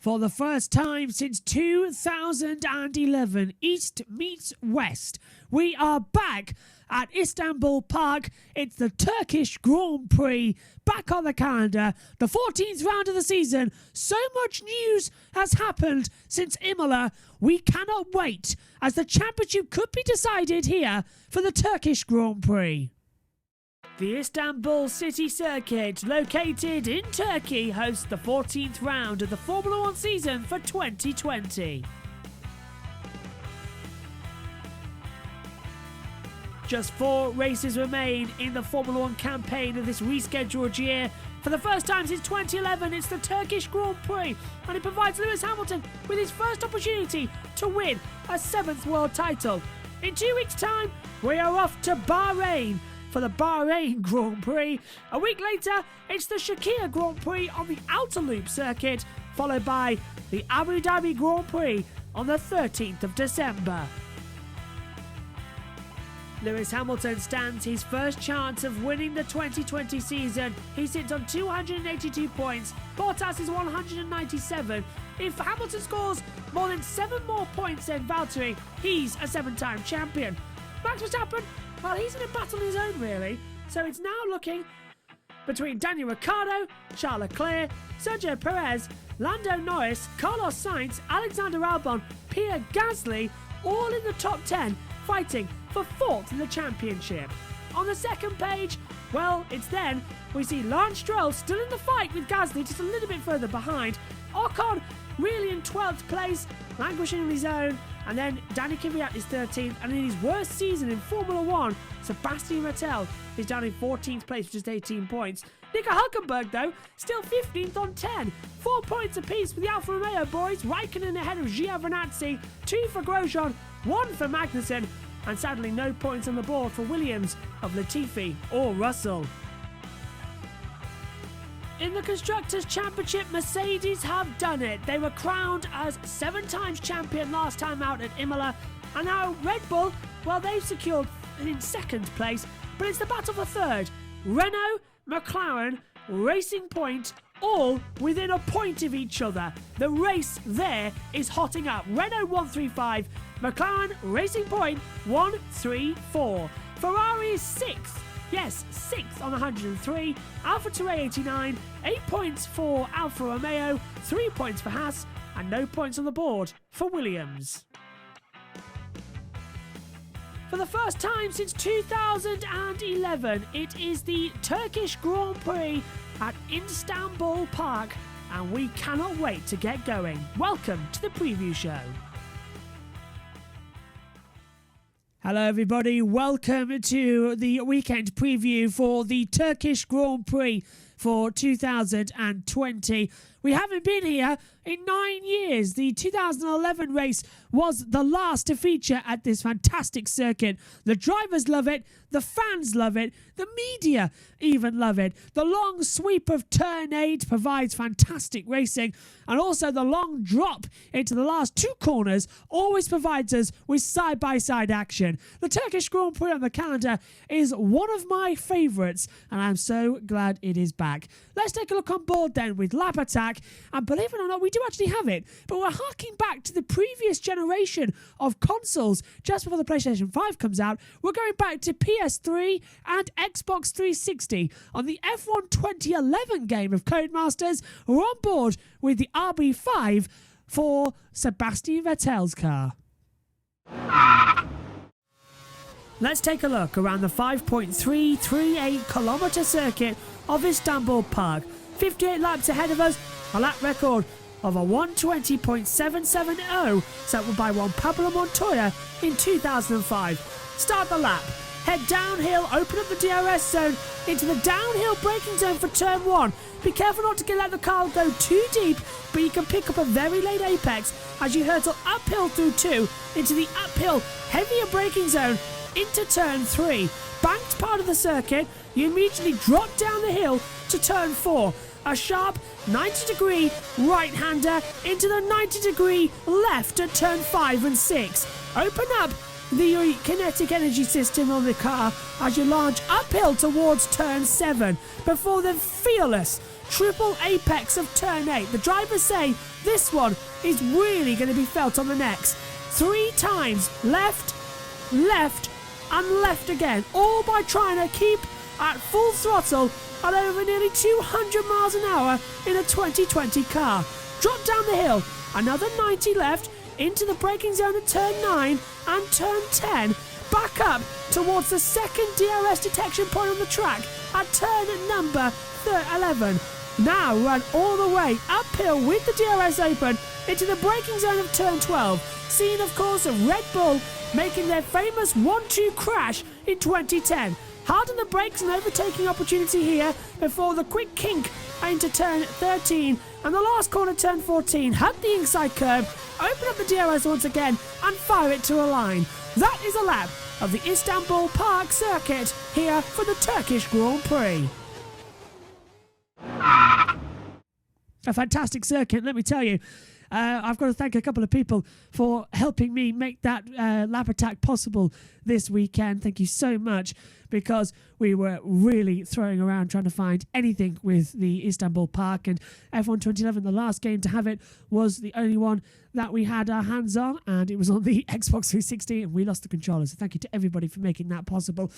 For the first time since 2011, East meets West. We are back at Istanbul Park. It's the Turkish Grand Prix back on the calendar. The 14th round of the season. So much news has happened since Imola. We cannot wait as the championship could be decided here for the Turkish Grand Prix. The Istanbul City Circuit, located in Turkey, hosts the 14th round of the Formula 1 season for 2020. Just 4 races remain in the Formula 1 campaign of this rescheduled year. For the first time since 2011, it's the Turkish Grand Prix, and it provides Lewis Hamilton with his first opportunity to win a 7th world title. In 2 weeks' time, we are off to Bahrain for the Bahrain Grand Prix. A week later, it's the Shakir Grand Prix on the Outer Loop circuit, followed by the Abu Dhabi Grand Prix on the 13th of December. Lewis Hamilton stands his first chance of winning the 2020 season. He sits on 282 points. Bottas is 197. If Hamilton scores more than 7 more points than Valtteri, he's a 7-time champion. Max Verstappen, well, he's in a battle of his own, really. So it's now looking between Daniel Ricciardo, Charles Leclerc, Sergio Perez, Lando Norris, Carlos Sainz, Alexander Albon, Pierre Gasly, all in the top 10, fighting for 4th in the championship. On the second page, well, it's then we see Lance Stroll still in the fight with Gasly, just a little bit further behind. Ocon really in 12th place, languishing on his own. And then Danny Kvyat is 13th, and in his worst season in Formula 1, Sebastian Vettel is down in 14th place with just 18 points. Nico Hülkenberg, though, still 15th on 10. 4 points apiece for the Alfa Romeo boys. Raikkonen ahead of Giovinazzi, 2 for Grosjean, 1 for Magnussen, and sadly no points on the board for Williams of Latifi or Russell. In the Constructors' Championship, Mercedes have done it. They were crowned as 7 times champion last time out at Imola. And now Red Bull, well, they've secured in 2nd place, but it's the battle for 3rd. Renault, McLaren, Racing Point, all within a point of each other. The race there is hotting up. Renault 135, McLaren, Racing Point 134. Ferrari is 6th. Yes, 6th on 103. AlphaTauri 89, 8 points for Alfa Romeo, 3 points for Haas, and no points on the board for Williams. For the first time since 2011, it is the Turkish Grand Prix at Istanbul Park, and we cannot wait to get going. Welcome to the preview show. Hello everybody, welcome to the weekend preview for the Turkish Grand Prix for 2020. We haven't been here in 9 years. The 2011 race was the last to feature at this fantastic circuit. The drivers love it, the fans love it, the media even love it. The long sweep of turn 8 provides fantastic racing, and also the long drop into the last 2 corners always provides us with side-by-side action. The Turkish Grand Prix on the calendar is one of my favourites, and I'm so glad it is back. Let's take a look on board then with Lap Attack, and believe it or not, we do actually have it, but we're harking back to the previous generation of consoles just before the PlayStation 5 comes out. We're going back to PS3 and Xbox 360. On the F1 2011 game of Codemasters, we're on board with the RB5 for Sebastian Vettel's car. Let's take a look around the 5.338 kilometre circuit of Istanbul Park. 58 laps ahead of us, a lap record of a 120.770 set by one Pablo Montoya in 2005. Start the lap, head downhill, open up the DRS zone into the downhill braking zone for turn 1. Be careful not to let the car go too deep, but you can pick up a very late apex as you hurtle uphill through 2 into the uphill heavier braking zone into turn 3. Banked part of the circuit, you immediately drop down the hill to turn 4. A sharp 90-degree right-hander into the 90-degree left at turn 5 and 6. Open up the kinetic energy system on the car as you launch uphill towards turn 7 before the fearless triple apex of turn 8. The drivers say this one is really going to be felt on the necks. 3 times left, left and left again, all by trying to keep at full throttle at over nearly 200 miles an hour in a 2020 car. Drop down the hill, another 90 left, into the braking zone at turn 9 and turn 10, back up towards the second DRS detection point on the track at turn number 11. Now run all the way uphill with the DRS open into the braking zone of turn 12. Scene, of course, of Red Bull making their famous 1-2 crash in 2010. Hard on the brakes and overtaking opportunity here before the quick kink into turn 13 and the last corner turn 14. Hug the inside curb, open up the DRS once again and fire it to a line. That is a lap of the Istanbul Park circuit here for the Turkish Grand Prix. A fantastic circuit, let me tell you. I've got to thank a couple of people for helping me make that lap attack possible this weekend. Thank you so much, because we were really throwing around trying to find anything with the Istanbul Park, and F1 2011, the last game to have it, was the only one that we had our hands on, and it was on the Xbox 360 and we lost the controller. So thank you to everybody for making that possible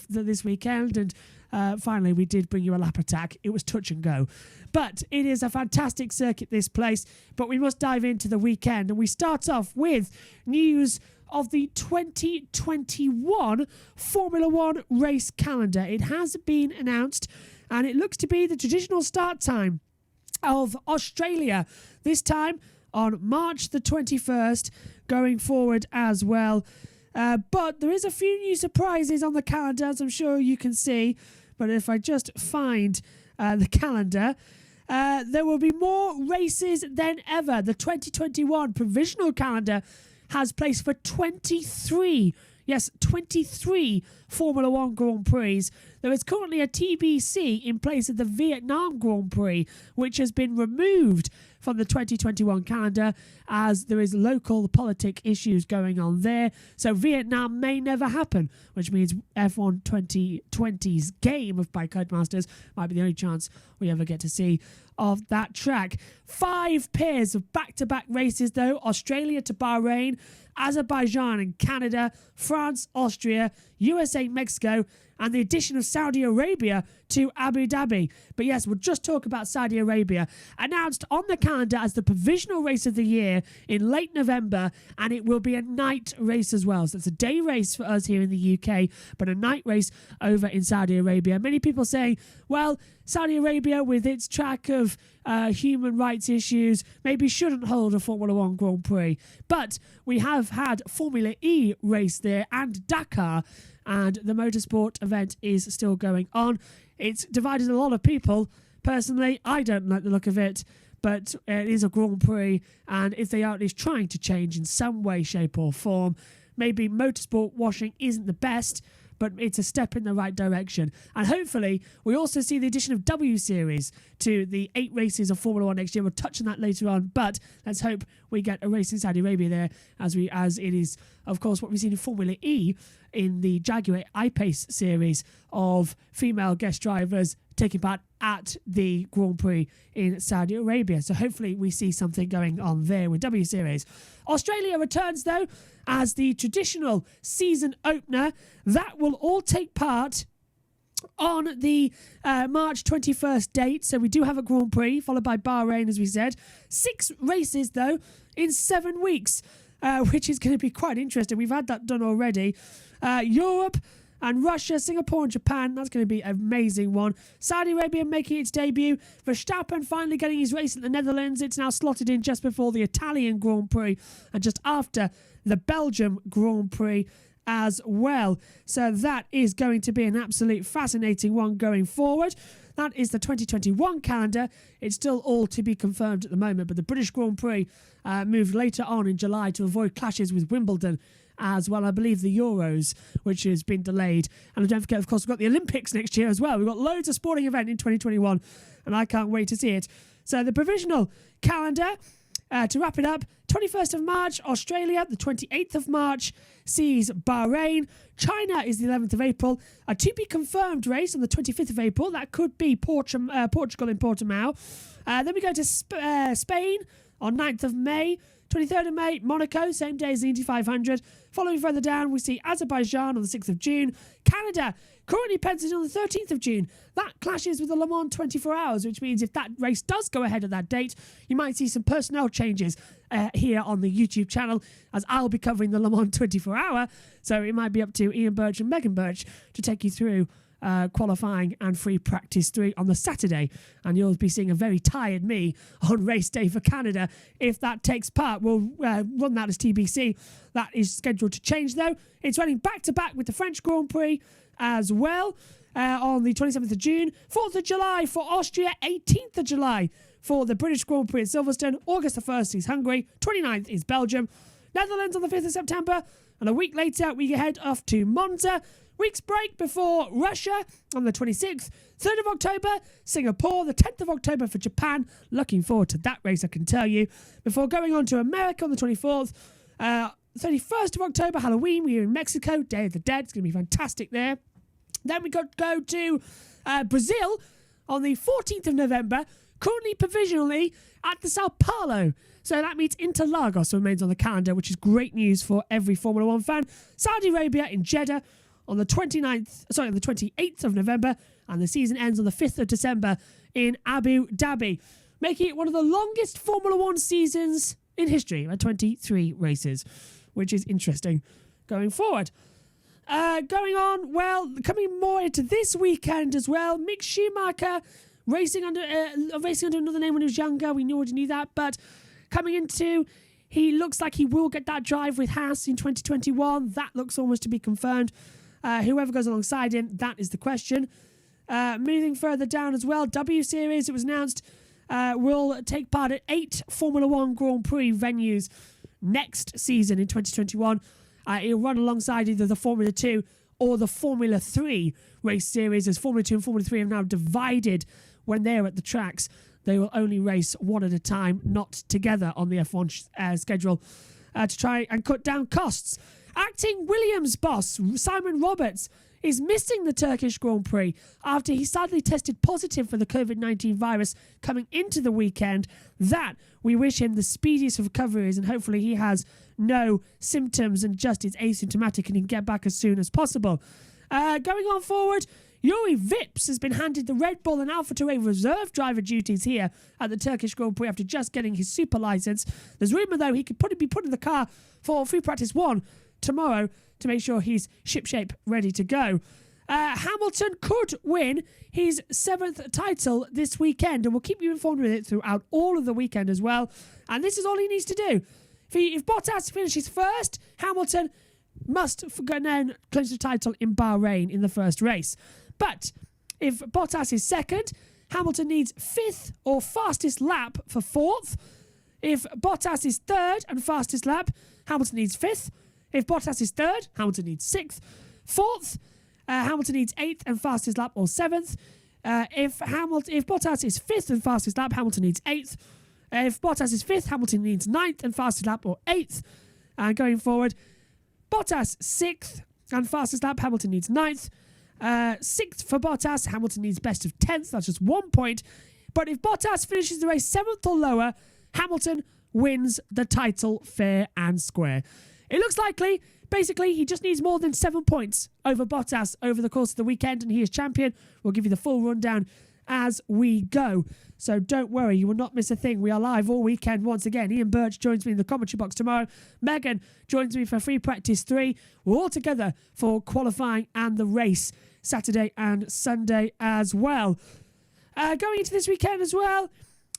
this weekend. And finally we did bring you a lap attack. It was touch and go, but it is a fantastic circuit, this place. But we must dive into the weekend, and we start off with news of the 2021 Formula One race calendar. It has been announced, and it looks to be the traditional start time of Australia, this time on March the 21st, going forward as well. But there is a few new surprises on the calendar, as I'm sure you can see. But if I just find the calendar, there will be more races than ever. The 2021 provisional calendar has place for 23 Formula One Grand Prix. There is currently a TBC in place of the Vietnam Grand Prix, which has been removed from the 2021 calendar as there is local politic issues going on there. So Vietnam may never happen, which means F1 2020's game of Bike Codemasters might be the only chance we ever get to see of that track. 5 pairs of back-to-back races though: Australia to Bahrain, Azerbaijan and Canada, France, Austria, USA, Mexico, and the addition of Saudi Arabia to Abu Dhabi. But yes, we'll just talk about Saudi Arabia. Announced on the calendar as the provisional race of the year in late November, and it will be a night race as well. So it's a day race for us here in the UK, but a night race over in Saudi Arabia. Many people saying, well, Saudi Arabia, with its track of human rights issues, maybe shouldn't hold a Formula One Grand Prix. But we have had Formula E race there and Dakar, and the motorsport event is still going on. It's divided a lot of people. Personally, I don't like the look of it, but it is a Grand Prix, and if they are at least trying to change in some way, shape or form, maybe motorsport washing isn't the best, but it's a step in the right direction. And hopefully we also see the addition of W Series to the 8 races of Formula One next year. We'll touch on that later on, but let's hope we get a race in Saudi Arabia there, as it is, of course, what we've seen in Formula E in the Jaguar I-Pace series of female guest drivers taking part at the Grand Prix in Saudi Arabia. So hopefully we see something going on there with W Series. Australia returns though as the traditional season opener. That will all take part on the March 21st date. So we do have a Grand Prix followed by Bahrain, as we said. 6 races though in 7 weeks, which is going to be quite interesting. We've had that done already. Europe and Russia, Singapore and Japan, that's going to be an amazing one. Saudi Arabia making its debut. Verstappen finally getting his race in the Netherlands. It's now slotted in just before the Italian Grand Prix and just after the Belgium Grand Prix as well. So that is going to be an absolute fascinating one going forward. That is the 2021 calendar. It's still all to be confirmed at the moment, but the British Grand Prix moved later on in July to avoid clashes with Wimbledon, as well, I believe, the Euros, which has been delayed. And don't forget, of course, we've got the Olympics next year as well. We've got loads of sporting event in 2021, and I can't wait to see it. So the provisional calendar To wrap it up, 21st of March, Australia. The 28th of March sees Bahrain. China is the 11th of April. A to-be-confirmed race on the 25th of April. That could be Portugal in Portimao. Then we go to Spain on 9th of May. 23rd of May, Monaco, same day as the Indy 500. Following further down, we see Azerbaijan on the 6th of June. Canada, currently penciled on the 13th of June. That clashes with the Le Mans 24 Hours, which means if that race does go ahead at that date, you might see some personnel changes here on the YouTube channel, as I'll be covering the Le Mans 24 Hour. So it might be up to Ian Birch and Megan Birch to take you through qualifying and free practice 3 on the Saturday, and you'll be seeing a very tired me on race day for Canada if that takes part. We'll run that as TBC. That is scheduled to change though. It's running back to back with the French Grand Prix as well on the 27th of June, 4th of July for Austria, 18th of July for the British Grand Prix at Silverstone, August the 1st is Hungary, 29th is Belgium, Netherlands on the 5th of September, and a week later we head off to Monza. Week's break before Russia on the 26th. 3rd of October, Singapore. The 10th of October for Japan. Looking forward to that race, I can tell you. Before going on to America on the 24th. 31st of October, Halloween. We're in Mexico. Day of the Dead. It's going to be fantastic there. Then we go to Brazil on the 14th of November. Currently provisionally at the Sao Paulo. So that means Interlagos remains on the calendar, which is great news for every Formula One fan. Saudi Arabia in Jeddah on the 28th of November, and the season ends on the 5th of December in Abu Dhabi, making it one of the longest Formula One seasons in history at 23 races, which is interesting going forward. Going on, well, coming more into this weekend as well, Mick Schumacher racing under another name when he was younger. We already knew that, but coming into, he looks like he will get that drive with Haas in 2021. That looks almost to be confirmed. Whoever goes alongside him, that is the question. Moving further down as well, W Series, it was announced, will take part at 8 Formula One Grand Prix venues next season in 2021. It'll run alongside either the Formula 2 or the Formula 3 race series, as Formula 2 and Formula 3 have now divided when they're at the tracks. They will only race one at a time, not together on the F1 schedule, to try and cut down costs. Acting Williams boss Simon Roberts is missing the Turkish Grand Prix after he sadly tested positive for the COVID-19 virus coming into the weekend. That we wish him the speediest of recoveries, and hopefully he has no symptoms and just is asymptomatic and he can get back as soon as possible. Going on forward, Juri Vips has been handed the Red Bull and AlphaTauri reserve driver duties here at the Turkish Grand Prix after just getting his super license. There's rumour though he could be put in the car for free practice 1 tomorrow to make sure he's shipshape ready to go. Hamilton could win his 7th title this weekend, and we'll keep you informed with it throughout all of the weekend as well. And this is all he needs to do. If Bottas finishes first, Hamilton must then clinch the title in Bahrain in the first race. But if Bottas is second, Hamilton needs 5th or fastest lap for 4th. If Bottas is third and fastest lap, Hamilton needs 5th. If Bottas is third, Hamilton needs 6th. 4th, Hamilton needs 8th and fastest lap or 7th. If Bottas is 5th and fastest lap, Hamilton needs 8th. If Bottas is 5th, Hamilton needs 9th and fastest lap or 8th. And going forward, Bottas 6th and fastest lap, Hamilton needs 9th. 6th for Bottas, Hamilton needs best of 10th. That's just 1 point. But if Bottas finishes the race 7th or lower, Hamilton wins the title fair and square. It looks likely. Basically, he just needs more than 7 points over Bottas over the course of the weekend, and he is champion. We'll give you the full rundown as we go. So don't worry, you will not miss a thing. We are live all weekend once again. Ian Birch joins me in the commentary box tomorrow. Megan joins me for free practice 3. We're all together for qualifying and the race Saturday and Sunday as well. Going into this weekend as well,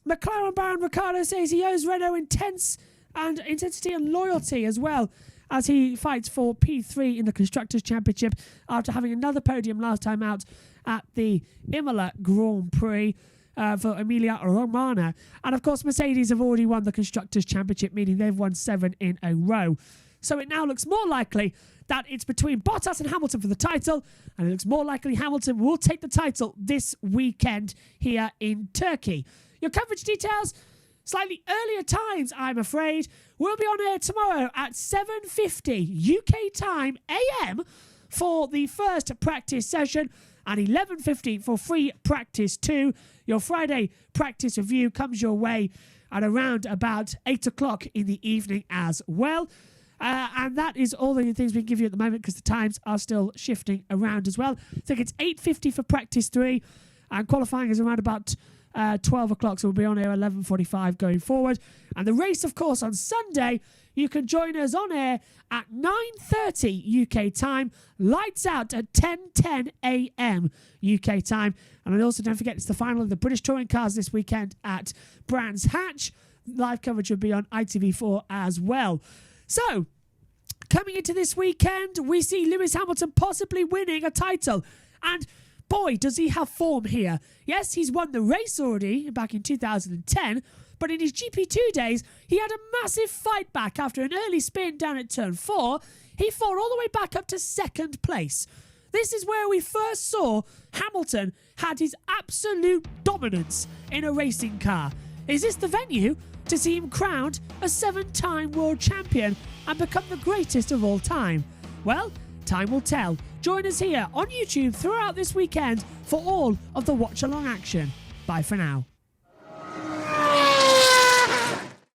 McLaren Baron Ricciardo says he owes Renault intensity and loyalty as well, as he fights for P3 in the Constructors' Championship after having another podium last time out at the Imola Grand Prix for Emilia Romagna. And of course, Mercedes have already won the Constructors' Championship, meaning they've won 7 in a row. So it now looks more likely that it's between Bottas and Hamilton for the title, and it looks more likely Hamilton will take the title this weekend here in Turkey. Your coverage details: slightly earlier times, I'm afraid. We'll be on air tomorrow at 7:50 UK time AM for the first practice session and 11:50 for free practice 2. Your Friday practice review comes your way at around about 8 o'clock in the evening as well. And that is all the things we can give you at the moment because the times are still shifting around as well. I think it's 8:50 for practice 3 and qualifying is around about 12 o'clock, so we'll be on air 11:45 going forward. And the race, of course, on Sunday, you can join us on air at 9:30 UK time, lights out at 10:10 AM UK time. And also don't forget, it's the final of the British Touring Cars this weekend at Brands Hatch. Live coverage will be on ITV4 as well. So, coming into this weekend, we see Lewis Hamilton possibly winning a title. And boy, does he have form here. Yes, he's won the race already back in 2010, but in his GP2 days, he had a massive fight back after an early spin down at turn 4. He fought all the way back up to second place. This is where we first saw Hamilton had his absolute dominance in a racing car. Is this the venue to see him crowned a 7-time world champion and become the greatest of all time? Well, time will tell. Join us here on YouTube throughout this weekend for all of the watch-along action. Bye for now.